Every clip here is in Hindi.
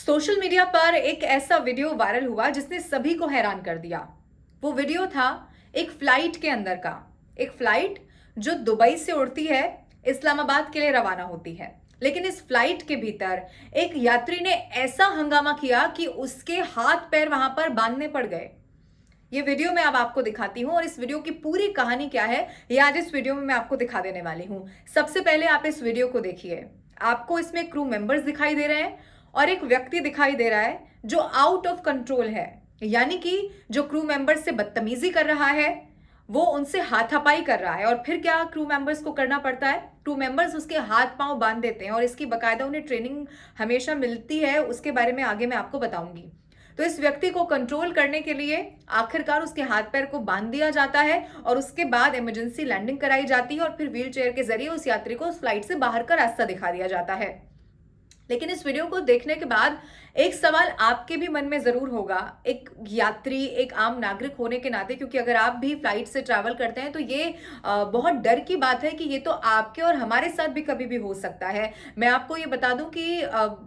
सोशल मीडिया पर एक ऐसा वीडियो वायरल हुआ जिसने सभी को हैरान कर दिया। वो वीडियो था एक फ्लाइट के अंदर का। एक फ्लाइट जो दुबई से उड़ती है, इस्लामाबाद के लिए रवाना होती है। लेकिन इस फ्लाइट के भीतर एक यात्री ने ऐसा हंगामा किया कि उसके हाथ पैर वहां पर बांधने पड़ गए। ये वीडियो मैं अब आपको दिखाती हूं और इस वीडियो की पूरी कहानी क्या है ये आज इस वीडियो में मैं आपको दिखा देने वाली हूं। सबसे पहले आप इस वीडियो को देखिए। आपको इसमें क्रू मेंबर्स दिखाई दे रहे हैं और एक व्यक्ति दिखाई दे रहा है जो आउट ऑफ कंट्रोल है, यानी कि जो क्रू मेंबर्स से बदतमीजी कर रहा है, वो उनसे हाथापाई कर रहा है। और फिर क्या क्रू मेंबर्स को करना पड़ता है? क्रू मेंबर्स उसके हाथ पांव बांध देते हैं और इसकी बकायदा उन्हें ट्रेनिंग हमेशा मिलती है। उसके बारे में आगे मैं आपको बताऊंगी। तो इस व्यक्ति को कंट्रोल करने के लिए आखिरकार उसके हाथ पैर को बांध दिया जाता है और उसके बाद इमरजेंसी लैंडिंग कराई जाती है और फिर व्हील चेयर के जरिए उस यात्री को उस फ्लाइट से बाहर का रास्ता दिखा दिया जाता है। लेकिन इस वीडियो को देखने के बाद एक सवाल आपके भी मन में जरूर होगा, एक यात्री, एक आम नागरिक होने के नाते, क्योंकि अगर आप भी फ्लाइट से ट्रैवल करते हैं तो ये बहुत डर की बात है कि ये तो आपके और हमारे साथ भी कभी भी हो सकता है। मैं आपको ये बता दूं कि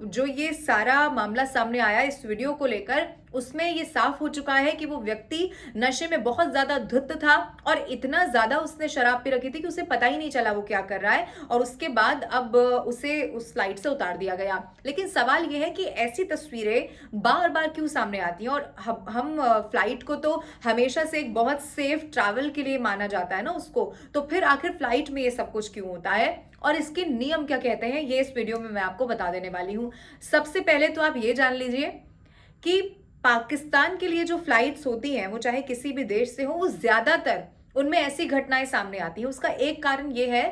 जो ये सारा मामला सामने आया इस वीडियो को लेकर, उसमें ये साफ हो चुका है कि वो व्यक्ति नशे में बहुत ज्यादा धुत था और इतना ज्यादा उसने शराब पी रखी थी कि उसे पता ही नहीं चला वो क्या कर रहा है। और उसके बाद अब उसे उस फ्लाइट से उतार दिया गया। लेकिन सवाल यह है कि ऐसी तस्वीरें बार बार क्यों सामने आती हैं? और हम फ्लाइट को तो हमेशा से एक बहुत सेफ ट्रैवल के लिए माना जाता है ना उसको, तो फिर आखिर फ्लाइट में ये सब कुछ क्यों होता है और इसके नियम क्या कहते हैं, ये इस वीडियो में मैं आपको बता देने वाली हूं। सबसे पहले तो आप ये जान लीजिए कि पाकिस्तान के लिए जो फ्लाइट्स होती हैं, वो चाहे किसी भी देश से हो, वो ज्यादातर उनमें ऐसी घटनाएं सामने आती हैं। उसका एक कारण ये है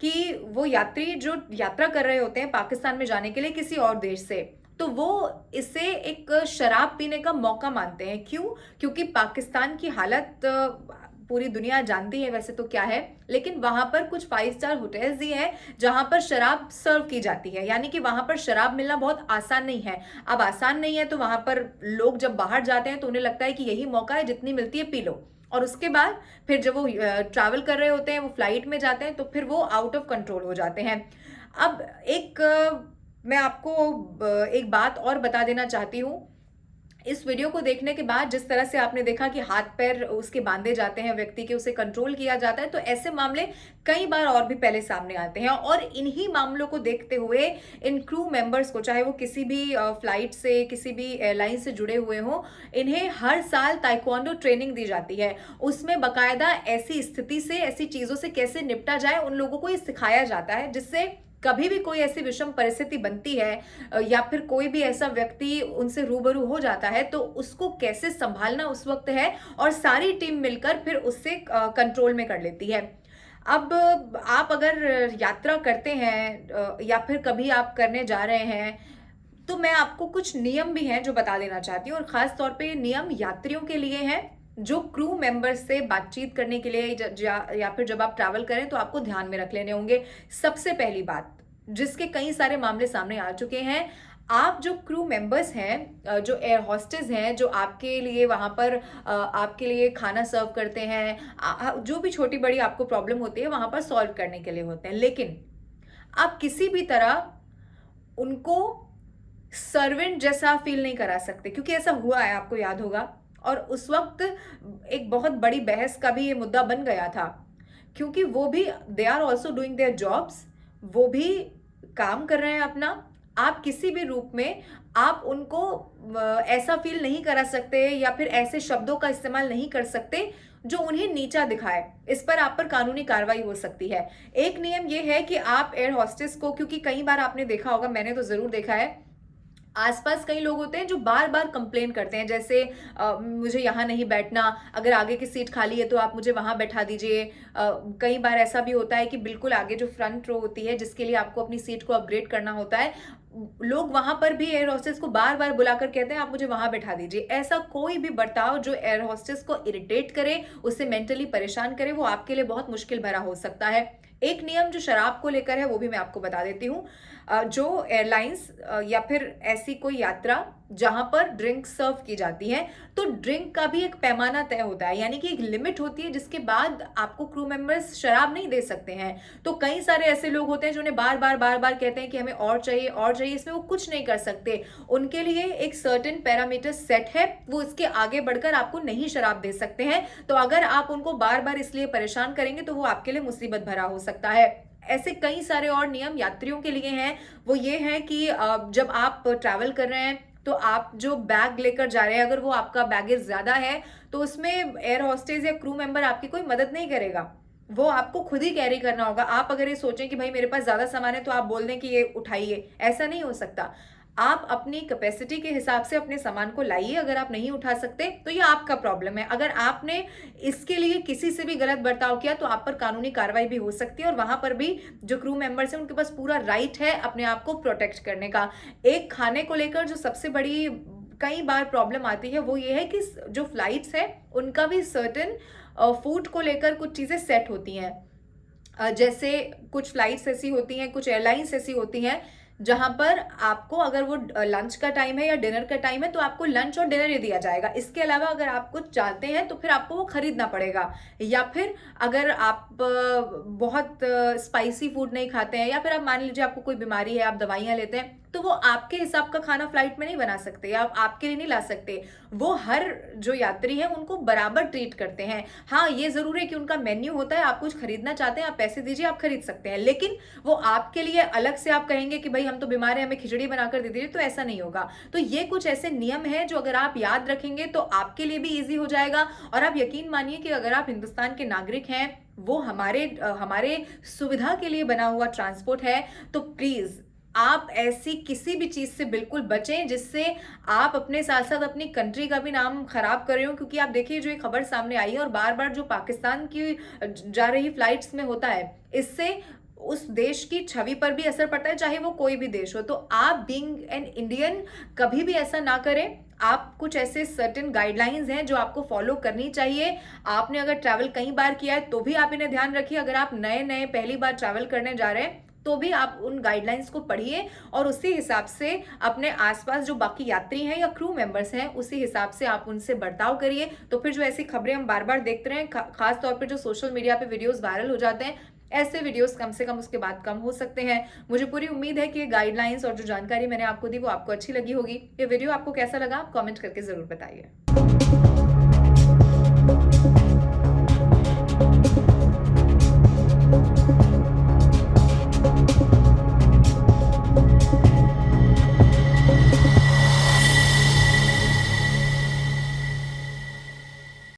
कि वो यात्री जो यात्रा कर रहे होते हैं पाकिस्तान में जाने के लिए किसी और देश से, तो वो इसे एक शराब पीने का मौका मानते हैं। क्यों? क्योंकि पाकिस्तान की हालत पूरी दुनिया जानती है वैसे तो क्या है, लेकिन वहां पर कुछ 5 स्टार होटल्स ही हैं जहां पर शराब सर्व की जाती है, यानी कि वहां पर शराब मिलना बहुत आसान नहीं है। अब आसान नहीं है तो वहां पर लोग जब बाहर जाते हैं तो उन्हें लगता है कि यही मौका है, जितनी मिलती है पी लो। और उसके बाद फिर जब वो ट्रैवल कर रहे होते हैं, वो फ्लाइट में जाते हैं, तो फिर वो आउट ऑफ कंट्रोल हो जाते हैं। अब मैं आपको एक बात और बता देना चाहती हूँ। इस वीडियो को देखने के बाद जिस तरह से आपने देखा कि हाथ पैर उसके बांधे जाते हैं व्यक्ति के, उसे कंट्रोल किया जाता है, तो ऐसे मामले कई बार और भी पहले सामने आते हैं। और इन्हीं मामलों को देखते हुए इन क्रू मेंबर्स को, चाहे वो किसी भी फ्लाइट से, किसी भी एयरलाइन से जुड़े हुए हों, इन्हें हर साल ताइक्वांडो ट्रेनिंग दी जाती है। उसमें बकायदा ऐसी स्थिति से, ऐसी चीजों से कैसे निपटा जाए, उन लोगों को ये सिखाया जाता है, जिससे कभी भी कोई ऐसी विषम परिस्थिति बनती है या फिर कोई भी ऐसा व्यक्ति उनसे रूबरू हो जाता है, तो उसको कैसे संभालना उस वक्त है, और सारी टीम मिलकर फिर उससे कंट्रोल में कर लेती है। अब आप अगर यात्रा करते हैं या फिर कभी आप करने जा रहे हैं, तो मैं आपको कुछ नियम भी हैं जो बता देना चाहती हूँ। और खास तौर पे ये नियम यात्रियों के लिए हैं जो क्रू मेंबर से बातचीत करने के लिए या फिर जब आप ट्रैवल करें तो आपको ध्यान में रख लेने होंगे। सबसे पहली बात, जिसके कई सारे मामले सामने आ चुके हैं, आप जो क्रू मेंबर्स हैं, जो एयर हॉस्टेस हैं, जो आपके लिए वहां पर आपके लिए खाना सर्व करते हैं, जो भी छोटी बड़ी आपको प्रॉब्लम होती है वहां पर सॉल्व करने के लिए होते हैं, लेकिन आप किसी भी तरह उनको सर्वेंट जैसा फील नहीं करा सकते, क्योंकि ऐसा हुआ है, आपको याद होगा। और उस वक्त एक बहुत बड़ी बहस का भी ये मुद्दा बन गया था, क्योंकि वो भी they are also doing their jobs, वो भी काम कर रहे हैं अपना। आप किसी भी रूप में आप उनको ऐसा फील नहीं करा सकते या फिर ऐसे शब्दों का इस्तेमाल नहीं कर सकते जो उन्हें नीचा दिखाए। इस पर आप पर कानूनी कार्रवाई हो सकती है। एक नियम यह है कि आप एयर हॉस्टेस को, क्योंकि कई बार आपने देखा होगा, मैंने तो जरूर देखा है, आसपास कई लोग होते हैं जो बार बार कंप्लेन करते हैं, जैसे मुझे यहाँ नहीं बैठना, अगर आगे की सीट खाली है तो आप मुझे वहाँ बैठा दीजिए। कई बार ऐसा भी होता है कि बिल्कुल आगे जो फ्रंट रो होती है, जिसके लिए आपको अपनी सीट को अपग्रेड करना होता है, लोग वहां पर भी एयर हॉस्टेस को बार बार बुलाकर कहते हैं आप मुझे वहां बैठा दीजिए। ऐसा कोई भी बर्ताव जो एयर हॉस्टेस को इरिटेट करे, उसे मेंटली परेशान करे, वो आपके लिए बहुत मुश्किल भरा हो सकता है। एक नियम जो शराब को लेकर है वो भी मैं आपको बता देती हूँ। जो एयरलाइंस या फिर ऐसी कोई यात्रा जहां पर ड्रिंक सर्व की जाती है, तो ड्रिंक का भी एक पैमाना तय होता है, यानी कि एक लिमिट होती है जिसके बाद आपको क्रू मेंबर्स शराब नहीं दे सकते हैं। तो कई सारे ऐसे लोग होते हैं जिन्हें बार बार कहते हैं कि हमें और चाहिए और चाहिए, इसमें वो कुछ नहीं कर सकते। उनके लिए एक सर्टेन पैरामीटर सेट है, वो इसके आगे बढ़कर आपको नहीं शराब दे सकते हैं। तो अगर आप उनको बार बार इसलिए परेशान करेंगे तो वो आपके लिए मुसीबत भरा हो सकता है। ऐसे कई सारे और नियम यात्रियों के लिए हैं। वो ये है कि जब आप ट्रैवल कर रहे हैं तो आप जो बैग लेकर जा रहे हैं, अगर वो आपका बैगेज ज्यादा है तो उसमें एयर होस्टेस या क्रू मेंबर आपकी कोई मदद नहीं करेगा, वो आपको खुद ही कैरी करना होगा। आप अगर ये सोचें कि भाई मेरे पास ज्यादा सामान है तो आप बोल दें कि ये उठाइए, ऐसा नहीं हो सकता। आप अपनी कैपेसिटी के हिसाब से अपने सामान को लाइए। अगर आप नहीं उठा सकते तो ये आपका प्रॉब्लम है। अगर आपने इसके लिए किसी से भी गलत बर्ताव किया तो आप पर कानूनी कार्रवाई भी हो सकती है, और वहां पर भी जो क्रू मेंबर्स हैं उनके पास पूरा राइट है अपने आप को प्रोटेक्ट करने का। एक खाने को लेकर जो सबसे बड़ी कई बार प्रॉब्लम आती है वो ये है कि जो फ्लाइट्स है उनका भी सर्टेन फूड को लेकर कुछ चीजें सेट होती हैं। जैसे कुछ फ्लाइट्स ऐसी होती हैं, कुछ एयरलाइंस ऐसी होती हैं जहां पर आपको, अगर वो लंच का टाइम है या डिनर का टाइम है, तो आपको लंच और डिनर ही दिया जाएगा। इसके अलावा अगर आप कुछ चाहते हैं तो फिर आपको वो खरीदना पड़ेगा। या फिर अगर आप बहुत स्पाइसी फूड नहीं खाते हैं, या फिर आप मान लीजिए आपको कोई बीमारी है, आप दवाइयां लेते हैं, तो वो आपके हिसाब का खाना फ्लाइट में नहीं बना सकते या आपके लिए नहीं ला सकते। वो हर जो यात्री है उनको बराबर ट्रीट करते हैं। हाँ, ये जरूर है कि उनका मेन्यू होता है, आप कुछ खरीदना चाहते हैं आप पैसे दीजिए, आप खरीद सकते हैं, लेकिन वो आपके लिए अलग से आप कहेंगे कि भाई हम तो बीमार हैं, हमें खिचड़ी बनाकर दे दीजिए, तो ऐसा नहीं होगा। तो ये कुछ ऐसे नियम है जो अगर आप याद रखेंगे तो आपके लिए भी ईजी हो जाएगा। और आप यकीन मानिए कि अगर आप हिंदुस्तान के नागरिक हैं, वो हमारे सुविधा के लिए बना हुआ ट्रांसपोर्ट है, तो प्लीज आप ऐसी किसी भी चीज से बिल्कुल बचें जिससे आप अपने साथ साथ अपनी कंट्री का भी नाम खराब कर रहे हो। क्योंकि आप देखिए जो एक खबर सामने आई है और बार बार जो पाकिस्तान की जा रही फ्लाइट्स में होता है, इससे उस देश की छवि पर भी असर पड़ता है, चाहे वो कोई भी देश हो। तो आप बीइंग एन इंडियन कभी भी ऐसा ना करें। आप कुछ ऐसे सर्टेन गाइडलाइंस हैं जो आपको फॉलो करनी चाहिए। आपने अगर ट्रैवल कई बार किया है तो भी आप इन्हें ध्यान रखिए। अगर आप नए पहली बार ट्रैवल करने जा रहे हैं तो भी आप उन गाइडलाइंस को पढ़िए और उसी हिसाब से अपने आसपास जो बाकी यात्री हैं या क्रू मेंबर्स हैं उसी हिसाब से आप उनसे बर्ताव करिए। तो फिर जो ऐसी खबरें हम बार बार देखते रहे, खास तौर पे जो सोशल मीडिया पे वीडियोस वायरल हो जाते हैं, ऐसे वीडियोस कम से कम उसके बाद कम हो सकते हैं। मुझे पूरी उम्मीद है कि ये गाइडलाइंस और जो जानकारी मैंने आपको दी वो आपको अच्छी लगी होगी। ये वीडियो आपको कैसा लगा आप कमेंट करके जरूर बताइए।